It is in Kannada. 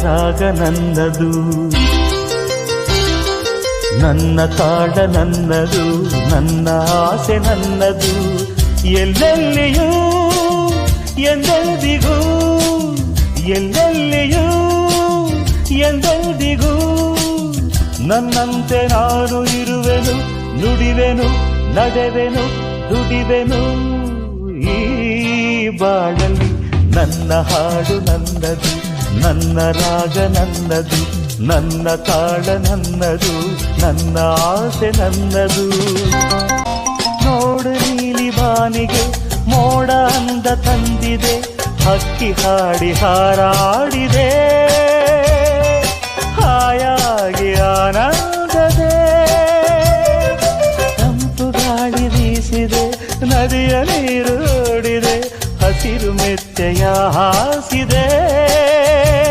ರಾಗ ನನ್ನದು, ನನ್ನ ತಾಳ ನನ್ನದು, ನನ್ನ ಆಸೆ ನನ್ನದು. ಎಲ್ಲೆಲ್ಲಿಯೂ ಎಂದೆಂದಿಗೂ, ಎಲ್ಲೆಲ್ಲಿಯೂ ಎಂದೆಂದಿಗೂ ನನ್ನಂತೆ ನಾನು ಇರುವೆನು, ನುಡಿವೆನು, ನಡೆವೆನು, ದುಡಿವೆನು. ಈ ಬಾಳಲ್ಲಿ ನನ್ನ ಹಾಡು ನನ್ನದು, ನನ್ನ ರಾಗ ನನ್ನದು, ನನ್ನ ತಾಳ ನನ್ನದು, ನನ್ನ ಆಸೆ ನನ್ನದು. ನೋಡು ನೀಲಿ ಬಾನಿಗೆ ಮೋಡ ಅಂದ ತಂದಿದೆ, ಹಕ್ಕಿ ಹಾಡಿ ಹಾರಾಡಿದೆ, ಹಾಯಾಗಿ ಆನಂದದೆ. ತಂಪು ಗಾಳಿ ಬೀಸಿದೆ, ನದಿಯ ನೀರು ಓಡಿದೆ, ಹಸಿರು ಮೆತ್ತೆಯ ಹಾಸಿದೆ.